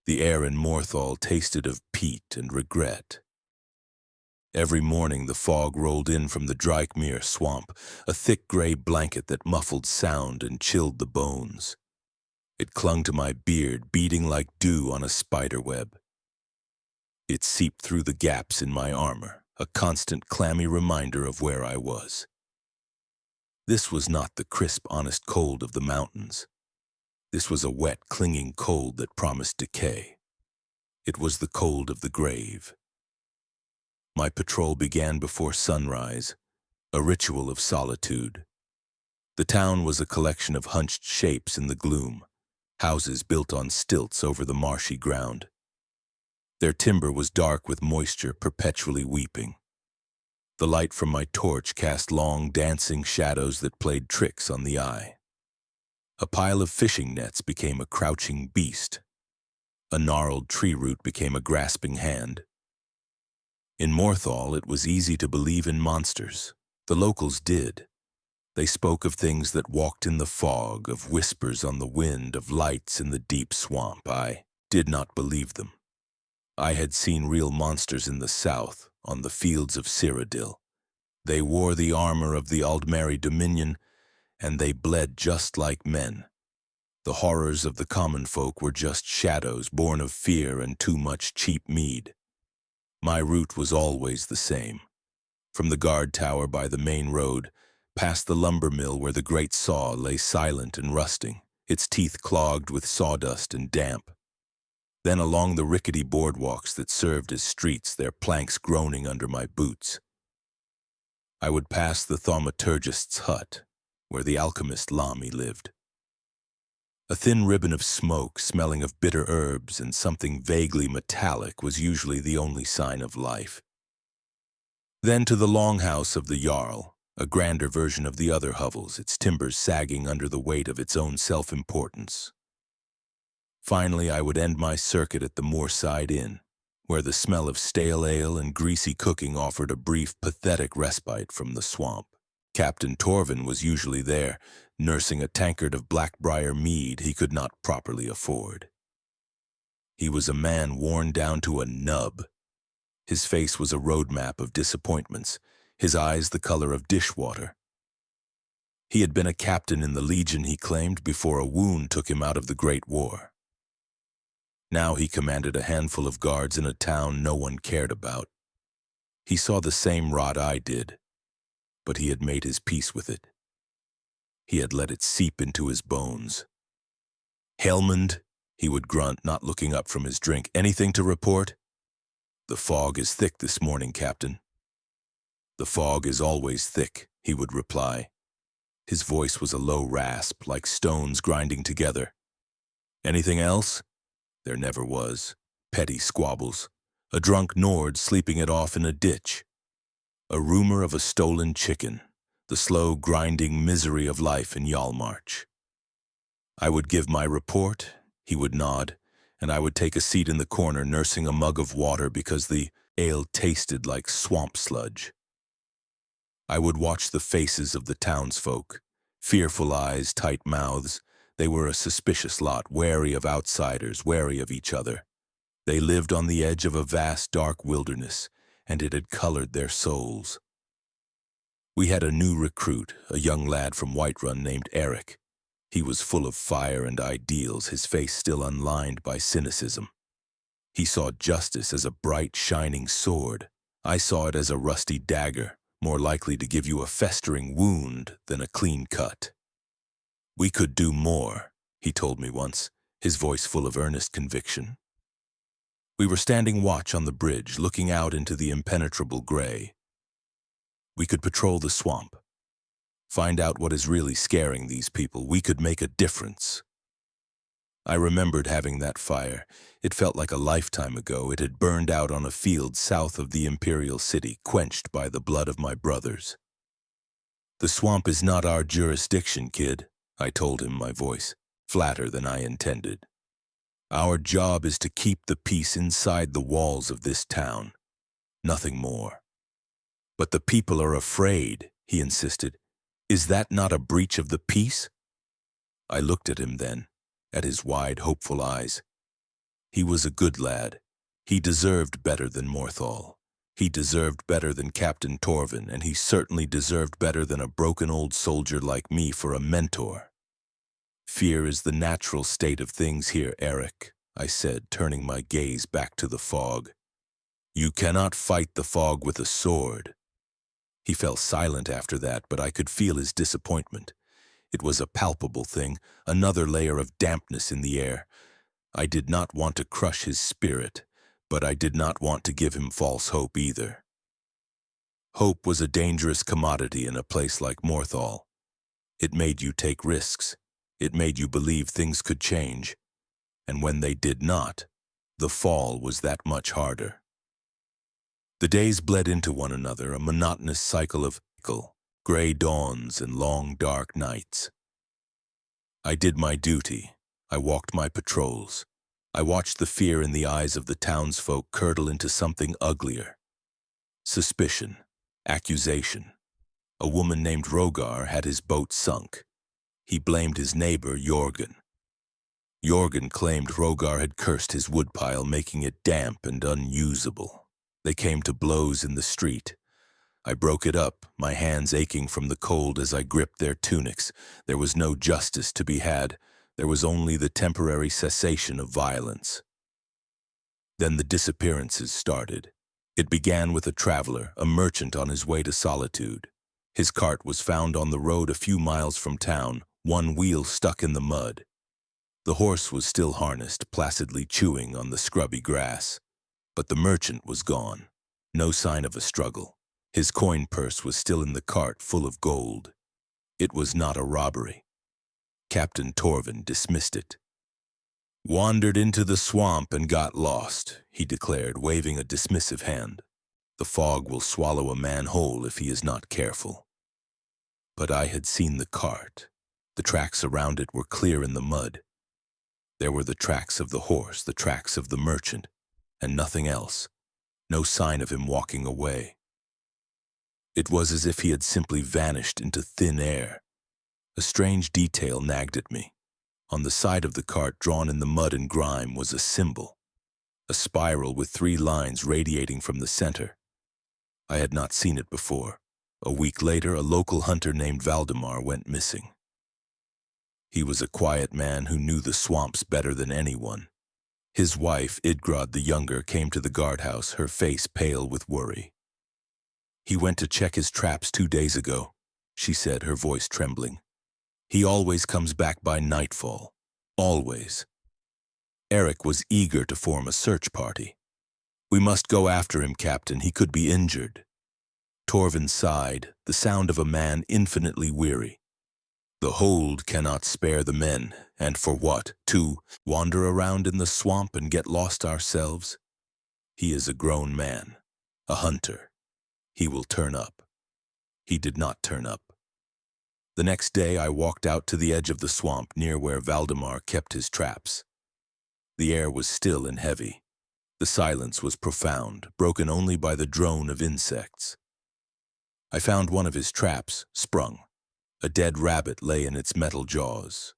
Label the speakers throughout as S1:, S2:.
S1: The air in Morthal tasted of peat and regret. Every morning the fog rolled in from the Drykmere swamp, a thick gray blanket that muffled sound and chilled the bones. It clung to my beard, beating like dew on a spider web. It seeped through the gaps in my armor, a constant clammy reminder of where I was. This was not the crisp, honest cold of the mountains. This was a wet, clinging cold that promised decay. It was the cold of the grave. My patrol began before sunrise, a ritual of solitude. The town was a collection of hunched shapes in the gloom, houses built on stilts over the marshy ground. Their timber was dark with moisture, perpetually weeping. The light from my torch cast long, dancing shadows that played tricks on the eye. A pile of fishing nets became a crouching beast. A gnarled tree root became a grasping hand. In Morthal, it was easy to believe in monsters. The locals did. They spoke of things that walked in the fog, of whispers on the wind, of lights in the deep swamp. I did not believe them. I had seen real monsters in the south, on the fields of Cyrodiil. They wore the armor of the Aldmeri Dominion, and they bled just like men. The horrors of the common folk were just shadows born of fear and too much cheap mead. My route was always the same. From the guard tower by the main road, past the lumber mill where the great saw lay silent and rusting, its teeth clogged with sawdust and damp. Then along the rickety boardwalks that served as streets, their planks groaning under my boots. I would pass the thaumaturgist's hut, where the alchemist Lami lived. A thin ribbon of smoke, smelling of bitter herbs and something vaguely metallic, was usually the only sign of life. Then to the longhouse of the Jarl, a grander version of the other hovels, its timbers sagging under the weight of its own self-importance. Finally, I would end my circuit at the Moorside Inn, where the smell of stale ale and greasy cooking offered a brief, pathetic respite from the swamp. Captain Torvin was usually there, nursing a tankard of Blackbriar mead he could not properly afford. He was a man worn down to a nub. His face was a roadmap of disappointments, his eyes the color of dishwater. He had been a captain in the Legion, he claimed, before a wound took him out of the Great War. Now he commanded a handful of guards in a town no one cared about. He saw the same rot I did, but he had made his peace with it. He had let it seep into his bones. "Helmund," he would grunt, not looking up from his drink. "Anything to report?" "The fog is thick this morning, Captain." "The fog is always thick," he would reply. His voice was a low rasp, like stones grinding together. "Anything else?" There never was. Petty squabbles. A drunk Nord sleeping it off in a ditch. A rumor of a stolen chicken. The slow, grinding misery of life in Hjalmarch. I would give my report, he would nod, and I would take a seat in the corner nursing a mug of water because the ale tasted like swamp sludge. I would watch the faces of the townsfolk. Fearful eyes, tight mouths. They were a suspicious lot, wary of outsiders, wary of each other. They lived on the edge of a vast, dark wilderness, and it had colored their souls. We had a new recruit, a young lad from Whiterun named Eric. He was full of fire and ideals, his face still unlined by cynicism. He saw justice as a bright, shining sword. I saw it as a rusty dagger, more likely to give you a festering wound than a clean cut. "We could do more," he told me once, his voice full of earnest conviction. We were standing watch on the bridge, looking out into the impenetrable gray. We could patrol the swamp, find out what is really scaring these people. We could make a difference. I remembered having that fire. It felt like a lifetime ago. It had burned out on a field south of the Imperial City, quenched by the blood of my brothers. "The swamp is not our jurisdiction, kid," I told him, my voice flatter than I intended. "Our job is to keep the peace inside the walls of this town. Nothing more." "But the people are afraid," he insisted. "Is that not a breach of the peace?" I looked at him then, at his wide, hopeful eyes. He was a good lad. He deserved better than Morthal. He deserved better than Captain Torvin, and he certainly deserved better than a broken old soldier like me for a mentor. Fear is the natural state of things here, Eric, I said, turning my gaze back to the fog. You cannot fight the fog with a sword. He fell silent after that, but I could feel his disappointment. It was a palpable thing, another layer of dampness in the air. I did not want to crush his spirit, but I did not want to give him false hope either. Hope was a dangerous commodity in a place like Morthal. It made you take risks. It made you believe things could change. And when they did not, the fall was that much harder. The days bled into one another, a monotonous cycle of gray dawns and long, dark nights. I did my duty. I walked my patrols. I watched the fear in the eyes of the townsfolk curdle into something uglier. Suspicion, accusation. A woman named Rogar had his boat sunk. He blamed his neighbor, Jorgen. Jorgen claimed Rogar had cursed his woodpile, making it damp and unusable. They came to blows in the street. I broke it up, my hands aching from the cold as I gripped their tunics. There was no justice to be had. There was only the temporary cessation of violence. Then the disappearances started. It began with a traveler, a merchant on his way to Solitude. His cart was found on the road a few miles from town, one wheel stuck in the mud. The horse was still harnessed, placidly chewing on the scrubby grass. But the merchant was gone. No sign of a struggle. His coin purse was still in the cart, full of gold. It was not a robbery. Captain Torvin dismissed it. "Wandered into the swamp and got lost," he declared, waving a dismissive hand. "The fog will swallow a man whole if he is not careful." But I had seen the cart. The tracks around it were clear in the mud. There were the tracks of the horse, the tracks of the merchant, and nothing else. No sign of him walking away. It was as if he had simply vanished into thin air. A strange detail nagged at me. On the side of the cart, drawn in the mud and grime, was a symbol. A spiral with 3 lines radiating from the center. I had not seen it before. A week later, a local hunter named Valdemar went missing. He was a quiet man who knew the swamps better than anyone. His wife, Idgrod the Younger, came to the guardhouse, her face pale with worry. "He went to check his traps 2 days ago," she said, her voice trembling. "He always comes back by nightfall. Always." Eric was eager to form a search party. "We must go after him, Captain. He could be injured." Torvin sighed, the sound of a man infinitely weary. "The hold cannot spare the men, and for what? To wander around in the swamp and get lost ourselves? He is a grown man, a hunter. He will turn up." He did not turn up. The next day I walked out to the edge of the swamp near where Valdemar kept his traps. The air was still and heavy. The silence was profound, broken only by the drone of insects. I found one of his traps, sprung. A dead rabbit lay in its metal jaws,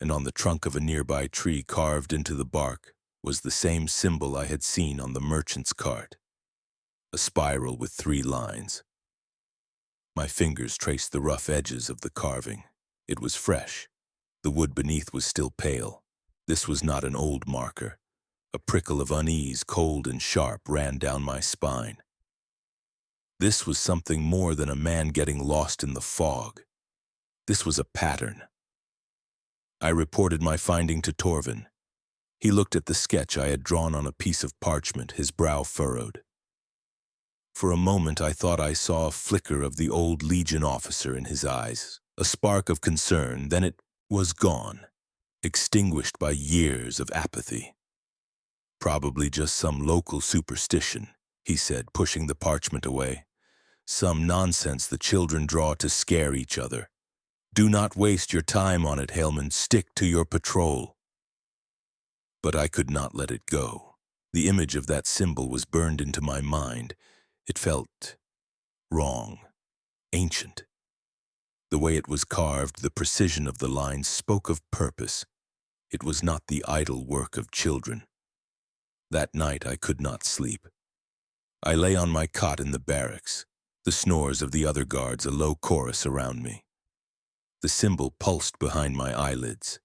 S1: and on the trunk of a nearby tree carved into the bark was the same symbol I had seen on the merchant's cart. A spiral with 3 lines. My fingers traced the rough edges of the carving. It was fresh. The wood beneath was still pale. This was not an old marker. A prickle of unease, cold and sharp, ran down my spine. This was something more than a man getting lost in the fog. This was a pattern. I reported my finding to Torvin. He looked at the sketch I had drawn on a piece of parchment, his brow furrowed. For a moment I thought I saw a flicker of the old Legion officer in his eyes, a spark of concern, then it was gone, extinguished by years of apathy. "Probably just some local superstition," he said, pushing the parchment away. "Some nonsense the children draw to scare each other. Do not waste your time on it, Haleman. Stick to your patrol." But I could not let it go. The image of that symbol was burned into my mind. It felt wrong, ancient. The way it was carved, the precision of the lines spoke of purpose. It was not the idle work of children. That night I could not sleep. I lay on my cot in the barracks, the snores of the other guards a low chorus around me. The symbol pulsed behind my eyelids.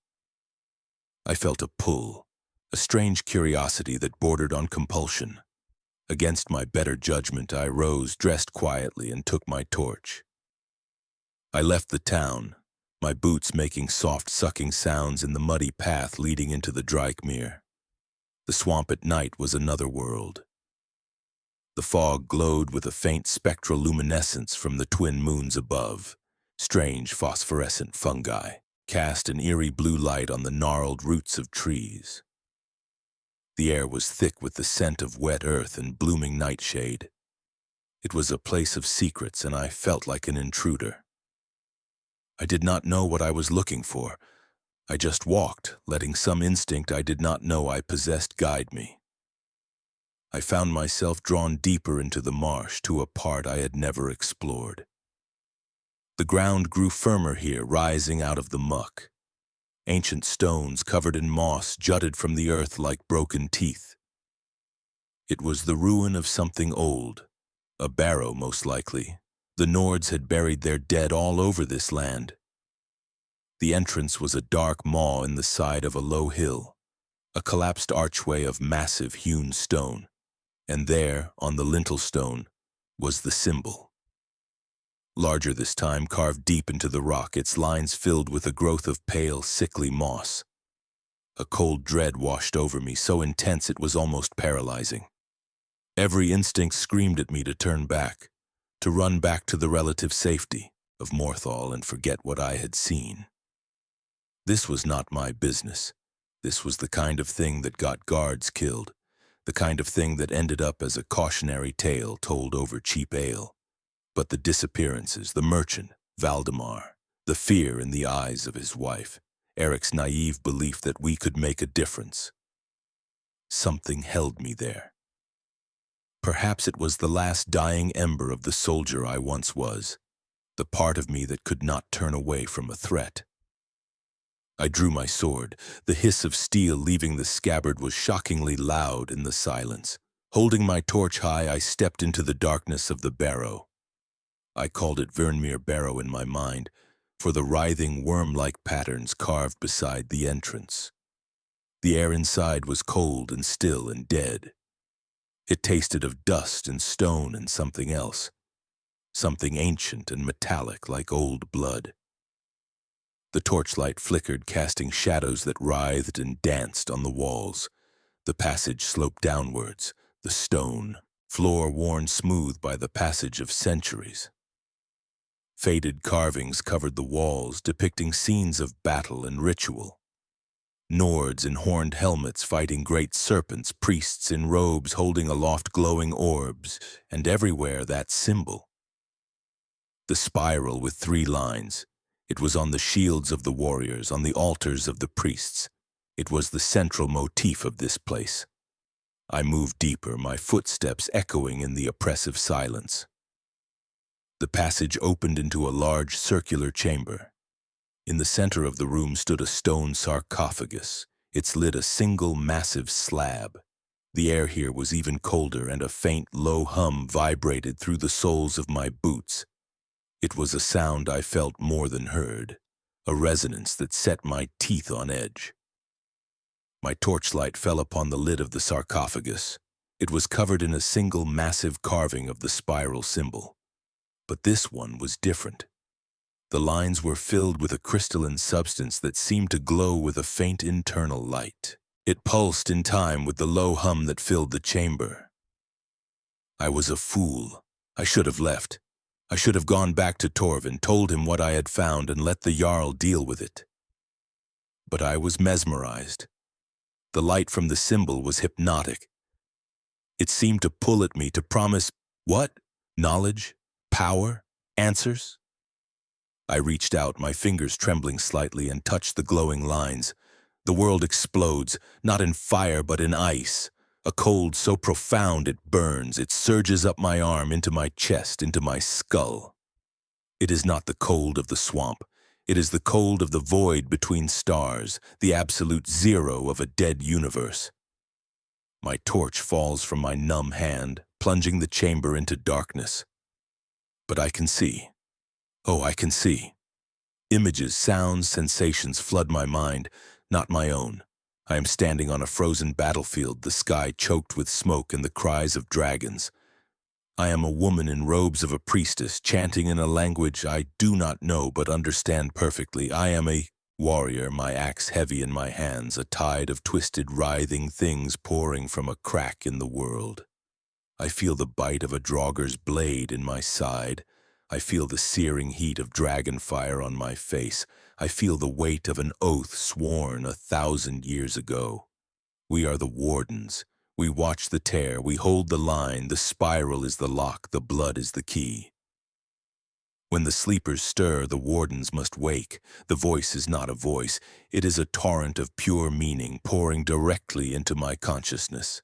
S1: I felt a pull, a strange curiosity that bordered on compulsion. Against my better judgment, I rose, dressed quietly, and took my torch. I left the town, my boots making soft sucking sounds in the muddy path leading into the Drykmere. The swamp at night was another world. The fog glowed with a faint spectral luminescence from the twin moons above. Strange phosphorescent fungi cast an eerie blue light on the gnarled roots of trees. The air was thick with the scent of wet earth and blooming nightshade. It was a place of secrets, and I felt like an intruder. I did not know what I was looking for. I just walked, letting some instinct I did not know I possessed guide me. I found myself drawn deeper into the marsh, to a part I had never explored. The ground grew firmer here, rising out of the muck. Ancient stones covered in moss jutted from the earth like broken teeth. It was the ruin of something old, a barrow most likely. The Nords had buried their dead all over this land. The entrance was a dark maw in the side of a low hill, a collapsed archway of massive hewn stone, and there, on the lintel stone, was the symbol. Larger this time, carved deep into the rock, its lines filled with a growth of pale, sickly moss. A cold dread washed over me, so intense it was almost paralyzing. Every instinct screamed at me to turn back, to run back to the relative safety of Morthal and forget what I had seen. This was not my business. This was the kind of thing that got guards killed, the kind of thing that ended up as a cautionary tale told over cheap ale. But the disappearances, the merchant, Valdemar, the fear in the eyes of his wife, Eric's naive belief that we could make a difference. Something held me there. Perhaps it was the last dying ember of the soldier I once was, the part of me that could not turn away from a threat. I drew my sword. The hiss of steel leaving the scabbard was shockingly loud in the silence. Holding my torch high, I stepped into the darkness of the barrow. I called it Vernmere Barrow in my mind, for the writhing worm-like patterns carved beside the entrance. The air inside was cold and still and dead. It tasted of dust and stone and something else, something ancient and metallic like old blood. The torchlight flickered, casting shadows that writhed and danced on the walls. The passage sloped downwards, the stone floor worn smooth by the passage of centuries. Faded carvings covered the walls, depicting scenes of battle and ritual. Nords in horned helmets fighting great serpents, priests in robes holding aloft glowing orbs, and everywhere that symbol. The spiral with 3 lines. It was on the shields of the warriors, on the altars of the priests. It was the central motif of this place. I moved deeper, my footsteps echoing in the oppressive silence. The passage opened into a large circular chamber. In the center of the room stood a stone sarcophagus, its lid a single massive slab. The air here was even colder, and a faint, low hum vibrated through the soles of my boots. It was a sound I felt more than heard, a resonance that set my teeth on edge. My torchlight fell upon the lid of the sarcophagus. It was covered in a single massive carving of the spiral symbol. But this one was different. The lines were filled with a crystalline substance that seemed to glow with a faint internal light. It pulsed in time with the low hum that filled the chamber. I was a fool. I should have left. I should have gone back to Torvin, told him what I had found, and let the Jarl deal with it. But I was mesmerized. The light from the symbol was hypnotic. It seemed to pull at me, to promise, what? Knowledge? Power? Answers? I reached out, my fingers trembling slightly, and touched the glowing lines. The world explodes, not in fire but in ice. A cold so profound it burns, it surges up my arm, into my chest, into my skull. It is not the cold of the swamp. It is the cold of the void between stars, the absolute zero of a dead universe. My torch falls from my numb hand, plunging the chamber into darkness. But I can see. Oh, I can see. Images, sounds, sensations flood my mind, not my own. I am standing on a frozen battlefield, the sky choked with smoke and the cries of dragons. I am a woman in robes of a priestess, chanting in a language I do not know but understand perfectly. I am a warrior, my axe heavy in my hands, a tide of twisted, writhing things pouring from a crack in the world. I feel the bite of a draugur's blade in my side. I feel the searing heat of dragon fire on my face. I feel the weight of an oath sworn 1,000 years ago. We are the wardens. We watch the tear. We hold the line. The spiral is the lock. The blood is the key. When the sleepers stir, the wardens must wake. The voice is not a voice. It is a torrent of pure meaning pouring directly into my consciousness.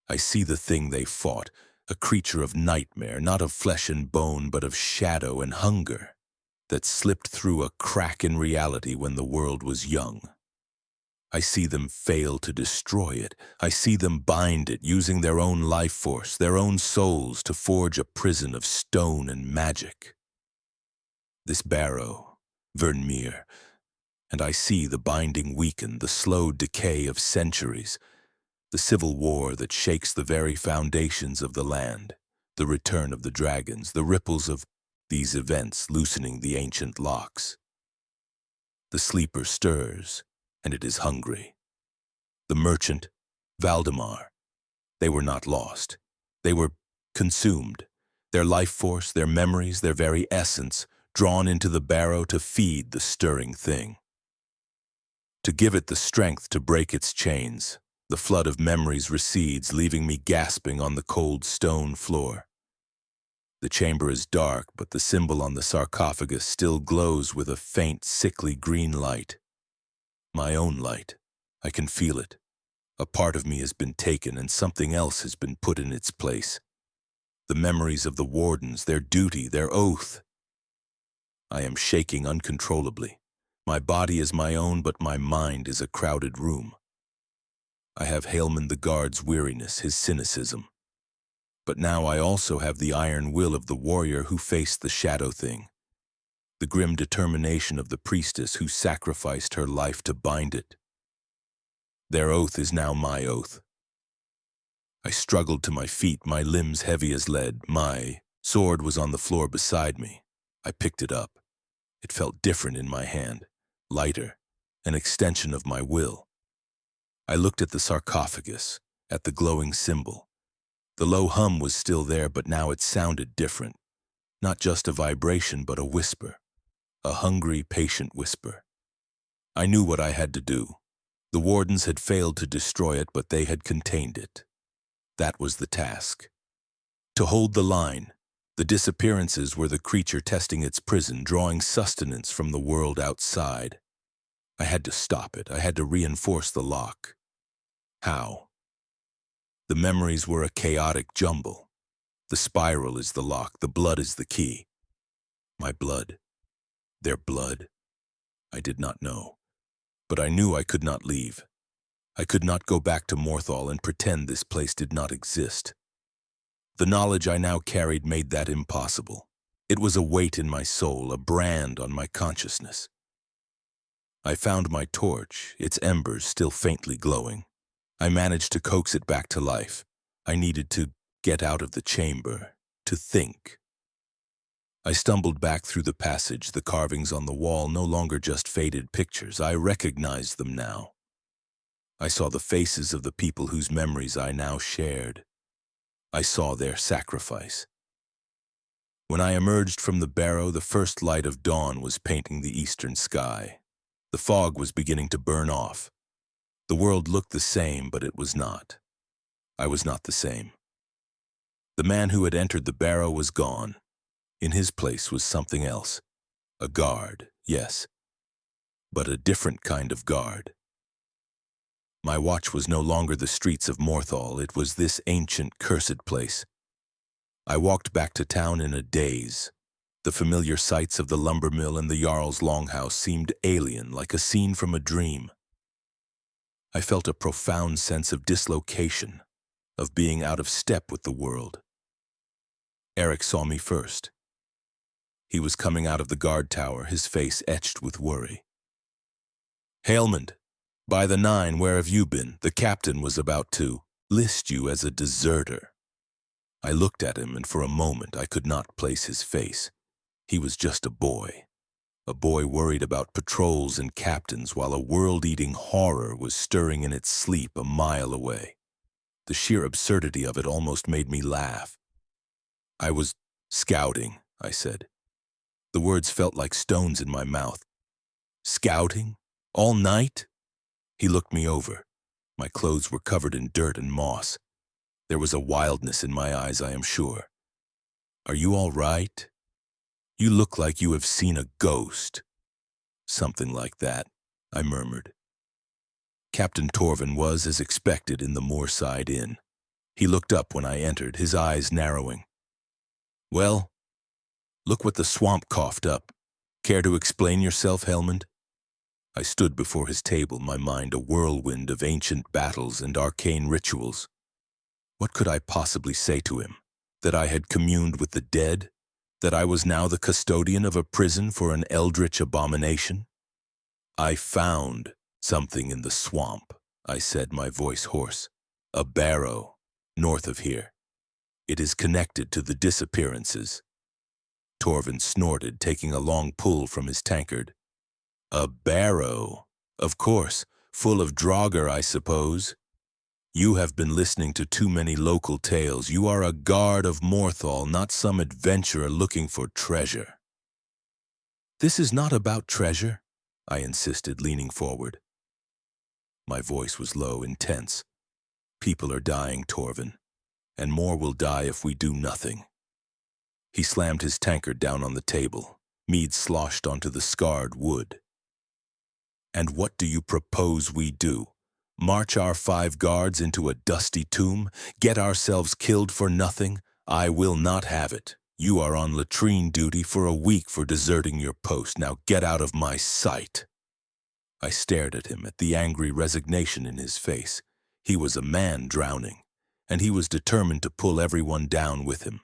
S1: I see the thing they fought, a creature of nightmare, not of flesh and bone, but of shadow and hunger, that slipped through a crack in reality when the world was young. I see them fail to destroy it. I see them bind it, using their own life force, their own souls, to forge a prison of stone and magic. This barrow, Vernmeer, and I see the binding weaken, the slow decay of centuries, the civil war that shakes the very foundations of the land, the return of the dragons, the ripples of these events loosening the ancient locks. The sleeper stirs, and it is hungry. The merchant, Valdemar, they were not lost. They were consumed, their life force, their memories, their very essence, drawn into the barrow to feed the stirring thing, to give it the strength to break its chains. The flood of memories recedes, leaving me gasping on the cold stone floor. The chamber is dark, but the symbol on the sarcophagus still glows with a faint, sickly green light. My own light. I can feel it. A part of me has been taken, and something else has been put in its place. The memories of the wardens, their duty, their oath. I am shaking uncontrollably. My body is my own, but my mind is a crowded room. I have Hailman the Guard's weariness, his cynicism. But now I also have the iron will of the warrior who faced the shadow thing, the grim determination of the priestess who sacrificed her life to bind it. Their oath is now my oath. I struggled to my feet, my limbs heavy as lead. My sword was on the floor beside me. I picked it up. It felt different in my hand, lighter, an extension of my will. I looked at the sarcophagus, at the glowing symbol. The low hum was still there, but now it sounded different. Not just a vibration, but a whisper. A hungry, patient whisper. I knew what I had to do. The wardens had failed to destroy it, but they had contained it. That was the task. To hold the line. The disappearances were the creature testing its prison, drawing sustenance from the world outside. I had to stop it. I had to reinforce the lock. How? The memories were a chaotic jumble. The spiral is the lock. The blood is the key. My blood. Their blood. I did not know. But I knew I could not leave. I could not go back to Morthal and pretend this place did not exist. The knowledge I now carried made that impossible. It was a weight in my soul, a brand on my consciousness. I found my torch, its embers still faintly glowing. I managed to coax it back to life. I needed to get out of the chamber, to think. I stumbled back through the passage, the carvings on the wall no longer just faded pictures. I recognized them now. I saw the faces of the people whose memories I now shared. I saw their sacrifice. When I emerged from the barrow, the first light of dawn was painting the eastern sky. The fog was beginning to burn off. The world looked the same, but it was not. I was not the same. The man who had entered the barrow was gone. In his place was something else. A guard, yes, but a different kind of guard. My watch was no longer the streets of Morthal. It was this ancient, cursed place. I walked back to town in a daze. The familiar sights of the lumber mill and the Jarl's longhouse seemed alien, like a scene from a dream. I felt a profound sense of dislocation, of being out of step with the world. Eric saw me first. He was coming out of the guard tower, his face etched with worry. "Hailmond, by the 9, where have you been? The captain was about to list you as a deserter." I looked at him, and for a moment I could not place his face. He was just a boy worried about patrols and captains while a world-eating horror was stirring in its sleep a mile away. The sheer absurdity of it almost made me laugh. "I was scouting," I said. The words felt like stones in my mouth. "Scouting? All night?" He looked me over. My clothes were covered in dirt and moss. There was a wildness in my eyes, I am sure. "Are you all right? You look like you have seen a ghost." "Something like that," I murmured. Captain Torvin was, as expected, in the Moorside Inn. He looked up when I entered, his eyes narrowing. "Well, look what the swamp coughed up. Care to explain yourself, Helmond?" I stood before his table, my mind a whirlwind of ancient battles and arcane rituals. What could I possibly say to him? That I had communed with the dead? That I was now the custodian of a prison for an eldritch abomination? "I found something in the swamp," I said, my voice hoarse. "A barrow, north of here. It is connected to the disappearances." Torvin snorted, taking a long pull from his tankard. "A barrow? Of course, full of draugr, I suppose. You have been listening to too many local tales. You are a guard of Morthal, not some adventurer looking for treasure." "This is not about treasure," I insisted, leaning forward. My voice was low, intense. "People are dying, Torvin, and more will die if we do nothing." He slammed his tankard down on the table. Mead sloshed onto the scarred wood. "And what do you propose we do? March our 5 guards into a dusty tomb? Get ourselves killed for nothing? I will not have it. You are on latrine duty for a week for deserting your post. Now get out of my sight." I stared at him, at the angry resignation in his face. He was a man drowning, and he was determined to pull everyone down with him.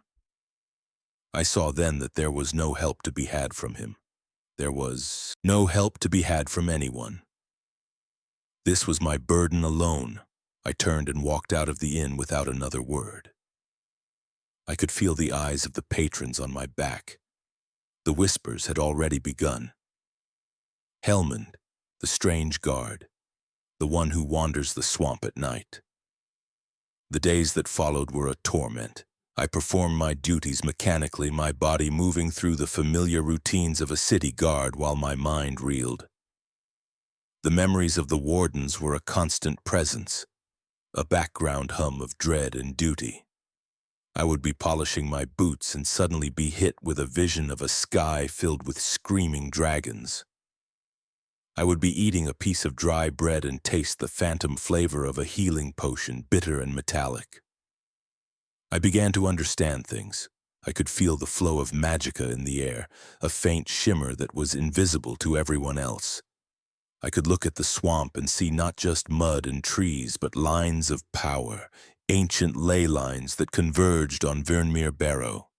S1: I saw then that there was no help to be had from him. There was no help to be had from anyone. This was my burden alone. I turned and walked out of the inn without another word. I could feel the eyes of the patrons on my back. The whispers had already begun. Helmond, the strange guard, the one who wanders the swamp at night. The days that followed were a torment. I performed my duties mechanically, my body moving through the familiar routines of a city guard while my mind reeled. The memories of the wardens were a constant presence, a background hum of dread and duty. I would be polishing my boots and suddenly be hit with a vision of a sky filled with screaming dragons. I would be eating a piece of dry bread and taste the phantom flavor of a healing potion, bitter and metallic. I began to understand things. I could feel the flow of magicka in the air, a faint shimmer that was invisible to everyone else. I could look at the swamp and see not just mud and trees, but lines of power, ancient ley lines that converged on Vernmere Barrow.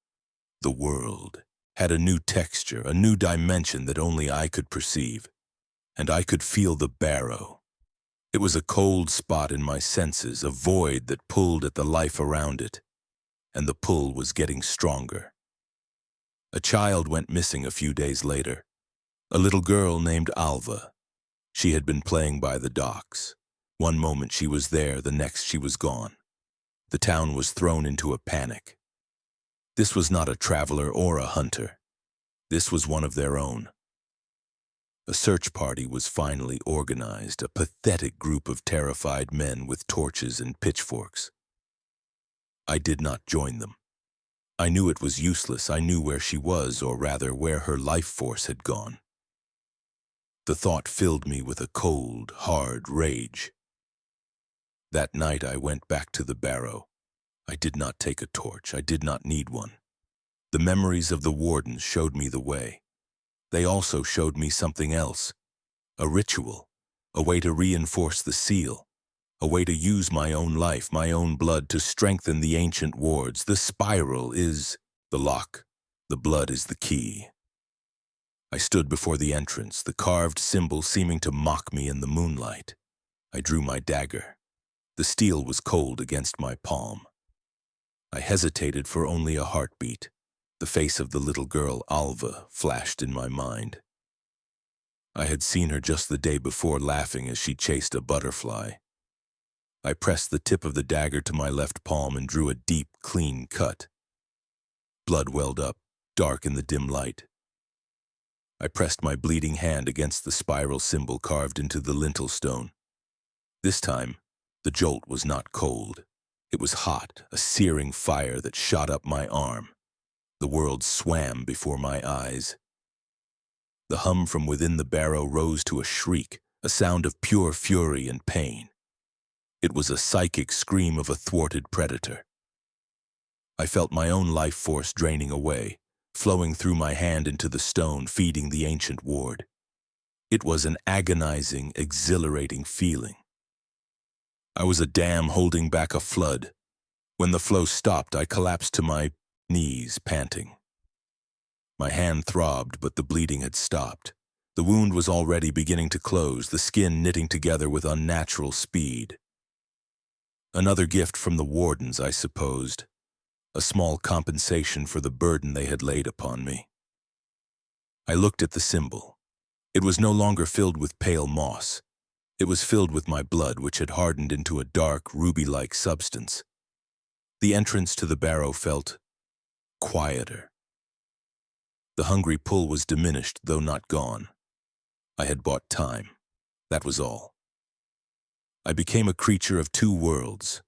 S1: The world had a new texture, a new dimension that only I could perceive. And I could feel the barrow. It was a cold spot in my senses, a void that pulled at the life around it. And the pull was getting stronger. A child went missing a few days later. A little girl named Alva. She had been playing by the docks. One moment she was there, the next she was gone. The town was thrown into a panic. This was not a traveler or a hunter. This was one of their own. A search party was finally organized, a pathetic group of terrified men with torches and pitchforks. I did not join them. I knew it was useless. I knew where she was, or rather where her life force had gone. The thought filled me with a cold, hard rage. That night I went back to the barrow. I did not take a torch. I did not need one. The memories of the wardens showed me the way. They also showed me something else, a ritual, a way to reinforce the seal, a way to use my own life, my own blood to strengthen the ancient wards. The spiral is the lock. The blood is the key. I stood before the entrance, the carved symbol seeming to mock me in the moonlight. I drew my dagger. The steel was cold against my palm. I hesitated for only a heartbeat. The face of the little girl, Alva, flashed in my mind. I had seen her just the day before laughing as she chased a butterfly. I pressed the tip of the dagger to my left palm and drew a deep, clean cut. Blood welled up, dark in the dim light. I pressed my bleeding hand against the spiral symbol carved into the lintel stone. This time, the jolt was not cold. It was hot, a searing fire that shot up my arm. The world swam before my eyes. The hum from within the barrow rose to a shriek, a sound of pure fury and pain. It was a psychic scream of a thwarted predator. I felt my own life force draining away, flowing through my hand into the stone, feeding the ancient ward. It was an agonizing, exhilarating feeling. I was a dam holding back a flood. When the flow stopped, I collapsed to my knees, panting. My hand throbbed, but the bleeding had stopped. The wound was already beginning to close, the skin knitting together with unnatural speed. Another gift from the wardens, I supposed. A small compensation for the burden they had laid upon me. I looked at the symbol. It was no longer filled with pale moss. It was filled with my blood, which had hardened into a dark, ruby-like substance. The entrance to the barrow felt quieter. The hungry pull was diminished, though not gone. I had bought time. That was all. I became a creature of two worlds.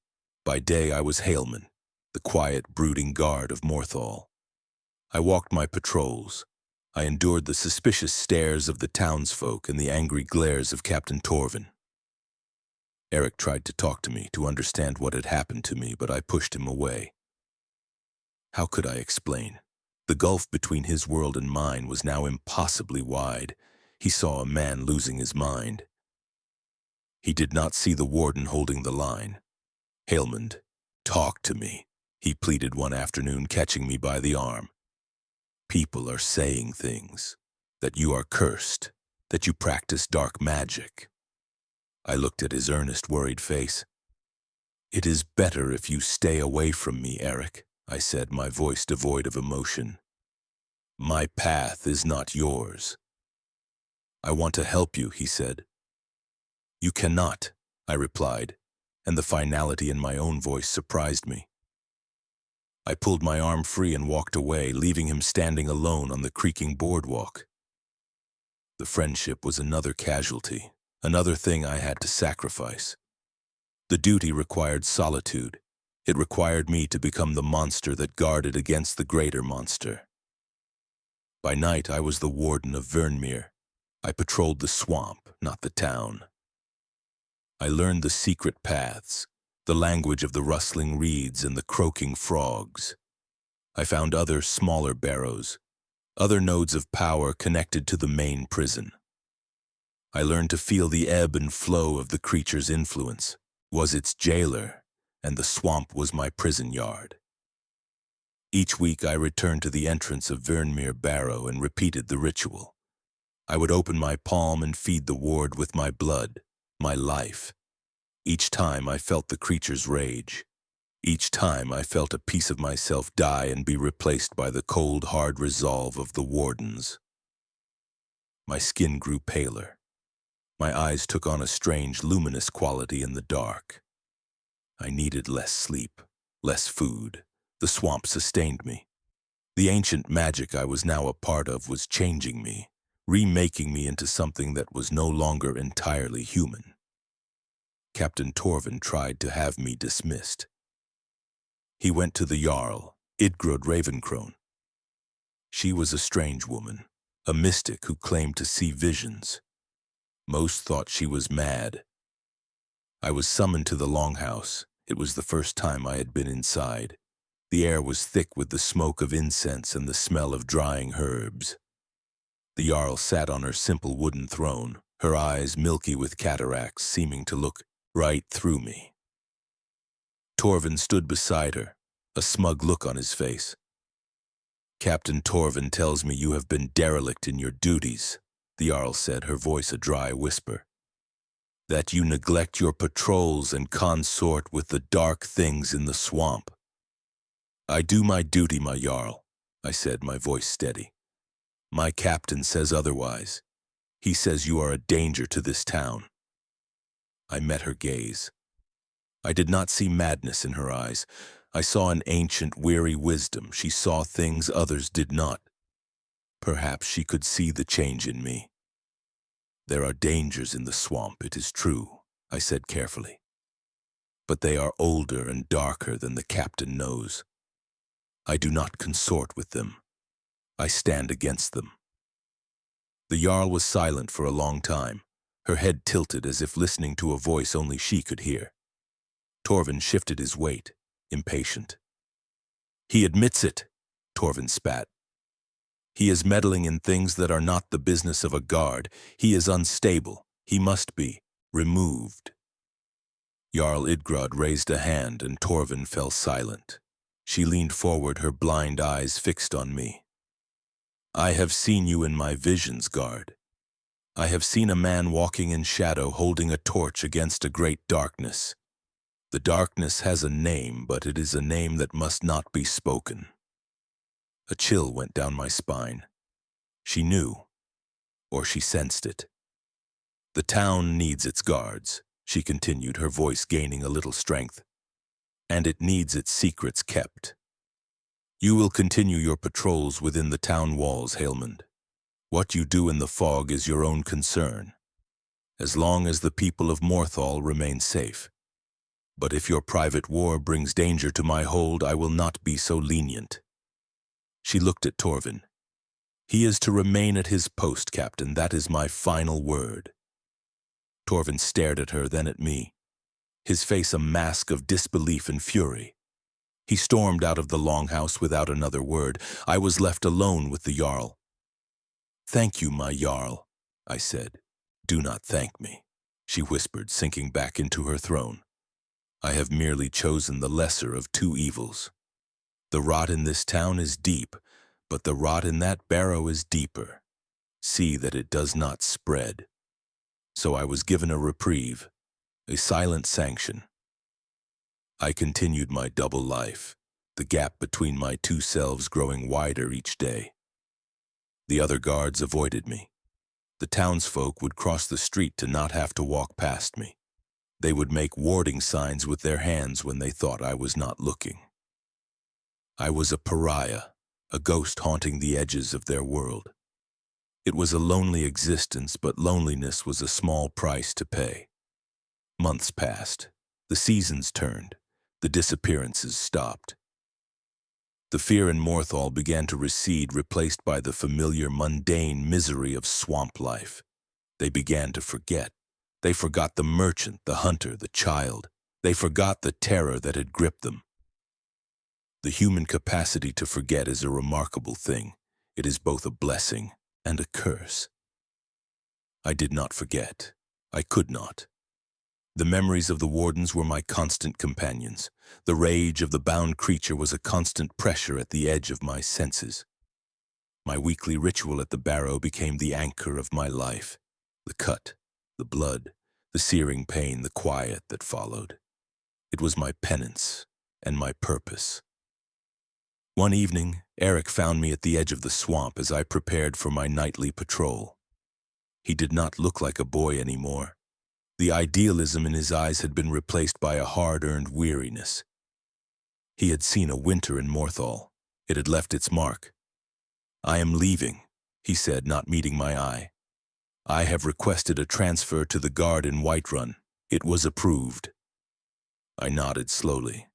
S1: By day I was Hailman, the quiet, brooding guard of Morthal. I walked my patrols. I endured the suspicious stares of the townsfolk and the angry glares of Captain Torvin. Eric tried to talk to me, to understand what had happened to me, but I pushed him away. How could I explain? The gulf between his world and mine was now impossibly wide. He saw a man losing his mind. He did not see the warden holding the line. "Hailmond, talk to me," he pleaded one afternoon, catching me by the arm. "People are saying things, that you are cursed, that you practice dark magic." I looked at his earnest, worried face. "It is better if you stay away from me, Eric," I said, my voice devoid of emotion. "My path is not yours." "I want to help you," he said. "You cannot," I replied, and the finality in my own voice surprised me. I pulled my arm free and walked away, leaving him standing alone on the creaking boardwalk. The friendship was another casualty, another thing I had to sacrifice. The duty required solitude. It required me to become the monster that guarded against the greater monster. By night, I was the warden of Vernmere. I patrolled the swamp, not the town. I learned the secret paths, the language of the rustling reeds and the croaking frogs. I found other smaller barrows, other nodes of power connected to the main prison. I learned to feel the ebb and flow of the creature's influence, was its jailer, and the swamp was my prison yard. Each week I returned to the entrance of Vernmere Barrow and repeated the ritual. I would open my palm and feed the ward with my blood, my life. Each time I felt the creature's rage. Each time I felt a piece of myself die and be replaced by the cold, hard resolve of the wardens. My skin grew paler. My eyes took on a strange, luminous quality in the dark. I needed less sleep, less food. The swamp sustained me. The ancient magic I was now a part of was changing me, remaking me into something that was no longer entirely human. Captain Torvin tried to have me dismissed. He went to the Jarl, Idgrod Ravencrone. She was a strange woman, a mystic who claimed to see visions. Most thought she was mad. I was summoned to the longhouse. It was the first time I had been inside. The air was thick with the smoke of incense and the smell of drying herbs. The Jarl sat on her simple wooden throne, her eyes milky with cataracts seeming to look right through me. Torvin stood beside her, a smug look on his face. "Captain Torvin tells me you have been derelict in your duties," the Jarl said, her voice a dry whisper. "That you neglect your patrols and consort with the dark things in the swamp." "I do my duty, my Jarl," I said, my voice steady. "My captain says otherwise. He says you are a danger to this town." I met her gaze. I did not see madness in her eyes. I saw an ancient, weary wisdom. She saw things others did not. Perhaps she could see the change in me. "There are dangers in the swamp, it is true," I said carefully. "But they are older and darker than the captain knows. I do not consort with them. I stand against them." The Jarl was silent for a long time, her head tilted as if listening to a voice only she could hear. Torvin shifted his weight, impatient. "He admits it," Torvin spat. "He is meddling in things that are not the business of a guard. He is unstable. He must be removed." Jarl Idgrod raised a hand and Torvin fell silent. She leaned forward, her blind eyes fixed on me. "I have seen you in my visions, guard. I have seen a man walking in shadow holding a torch against a great darkness. The darkness has a name, but it is a name that must not be spoken." A chill went down my spine. She knew, or she sensed it. "The town needs its guards," she continued, her voice gaining a little strength. "And it needs its secrets kept. You will continue your patrols within the town walls, Haelmund. What you do in the fog is your own concern, as long as the people of Morthal remain safe. But if your private war brings danger to my hold, I will not be so lenient." She looked at Torvin. "He is to remain at his post, Captain. That is my final word." Torvin stared at her, then at me, his face a mask of disbelief and fury. He stormed out of the longhouse without another word. I was left alone with the Jarl. "Thank you, my Jarl," I said. "Do not thank me," she whispered, sinking back into her throne. "I have merely chosen the lesser of two evils. The rot in this town is deep, but the rot in that barrow is deeper. See that it does not spread." So I was given a reprieve, a silent sanction. I continued my double life, the gap between my two selves growing wider each day. The other guards avoided me. The townsfolk would cross the street to not have to walk past me. They would make warding signs with their hands when they thought I was not looking. I was a pariah, a ghost haunting the edges of their world. It was a lonely existence, but loneliness was a small price to pay. Months passed. The seasons turned. The disappearances stopped. The fear in Morthal began to recede, replaced by the familiar, mundane misery of swamp life. They began to forget. They forgot the merchant, the hunter, the child. They forgot the terror that had gripped them. The human capacity to forget is a remarkable thing. It is both a blessing and a curse. I did not forget. I could not. The memories of the wardens were my constant companions. The rage of the bound creature was a constant pressure at the edge of my senses. My weekly ritual at the barrow became the anchor of my life. The cut, the blood, the searing pain, the quiet that followed. It was my penance and my purpose. One evening, Eric found me at the edge of the swamp as I prepared for my nightly patrol. He did not look like a boy anymore. The idealism in his eyes had been replaced by a hard-earned weariness. He had seen a winter in Morthal. It had left its mark. "I am leaving," he said, not meeting my eye. "I have requested a transfer to the guard in Whiterun. It was approved." I nodded slowly.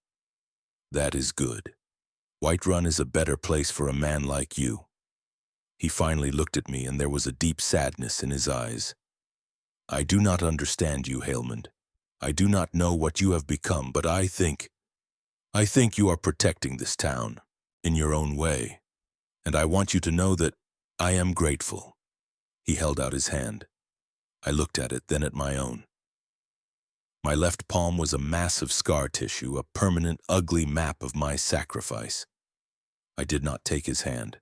S1: "That is good. Whiterun is a better place for a man like you." He finally looked at me, and there was a deep sadness in his eyes. "I do not understand you, Haelmund. I do not know what you have become, but I think you are protecting this town, in your own way. And I want you to know that I am grateful." He held out his hand. I looked at it, then at my own. My left palm was a mass of scar tissue, a permanent, ugly map of my sacrifice. I did not take his hand.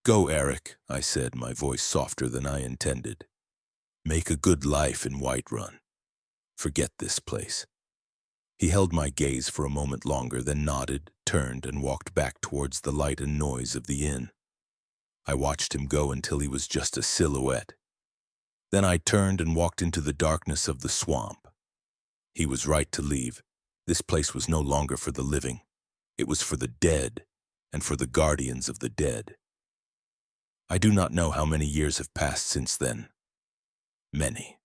S1: "Go, Eric," I said, my voice softer than I intended. "Make a good life in Whiterun. Forget this place." He held my gaze for a moment longer, then nodded, turned, and walked back towards the light and noise of the inn. I watched him go until he was just a silhouette. Then I turned and walked into the darkness of the swamp. He was right to leave. This place was no longer for the living. It was for the dead, and for the guardians of the dead. I do not know how many years have passed since then. Many.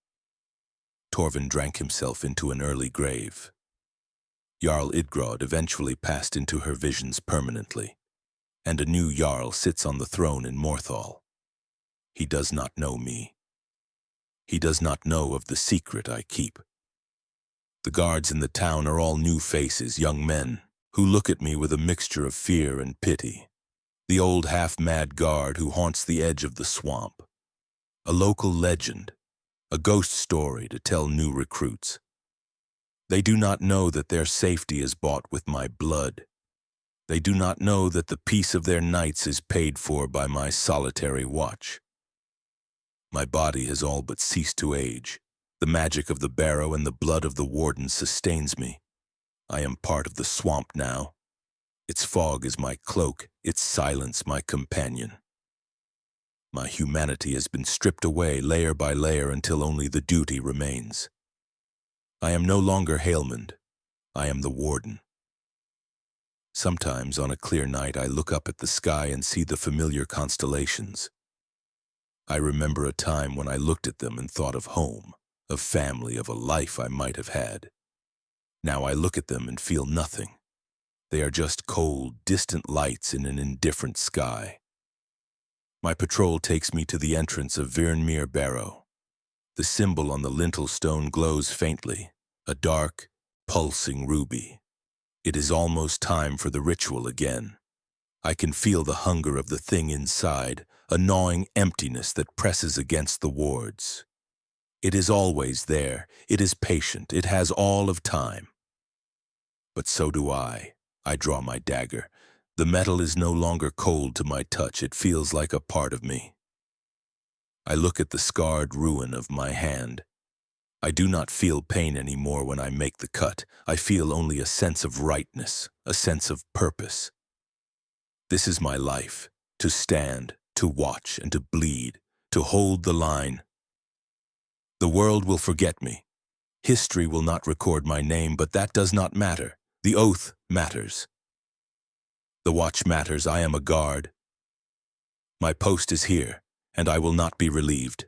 S1: Torvin drank himself into an early grave. Jarl Idgrod eventually passed into her visions permanently, and a new Jarl sits on the throne in Morthal. He does not know me. He does not know of the secret I keep. The guards in the town are all new faces, young men, who look at me with a mixture of fear and pity. The old half-mad guard who haunts the edge of the swamp. A local legend, a ghost story to tell new recruits. They do not know that their safety is bought with my blood. They do not know that the peace of their nights is paid for by my solitary watch. My body has all but ceased to age. The magic of the barrow and the blood of the warden sustains me. I am part of the swamp now. Its fog is my cloak, its silence my companion. My humanity has been stripped away layer by layer until only the duty remains. I am no longer Haelmund. I am the warden. Sometimes on a clear night I look up at the sky and see the familiar constellations. I remember a time when I looked at them and thought of home, of family, of a life I might have had. Now I look at them and feel nothing. They are just cold, distant lights in an indifferent sky. My patrol takes me to the entrance of Virnmere Barrow. The symbol on the lintel stone glows faintly, a dark, pulsing ruby. It is almost time for the ritual again. I can feel the hunger of the thing inside, a gnawing emptiness that presses against the wards. It is always there. It is patient. It has all of time. But so do I. I draw my dagger. The metal is no longer cold to my touch. It feels like a part of me. I look at the scarred ruin of my hand. I do not feel pain anymore when I make the cut. I feel only a sense of rightness, a sense of purpose. This is my life, to stand, to watch, and to bleed, to hold the line. The world will forget me. History will not record my name, but that does not matter. The oath matters. The watch matters. I am a guard. My post is here, and I will not be relieved.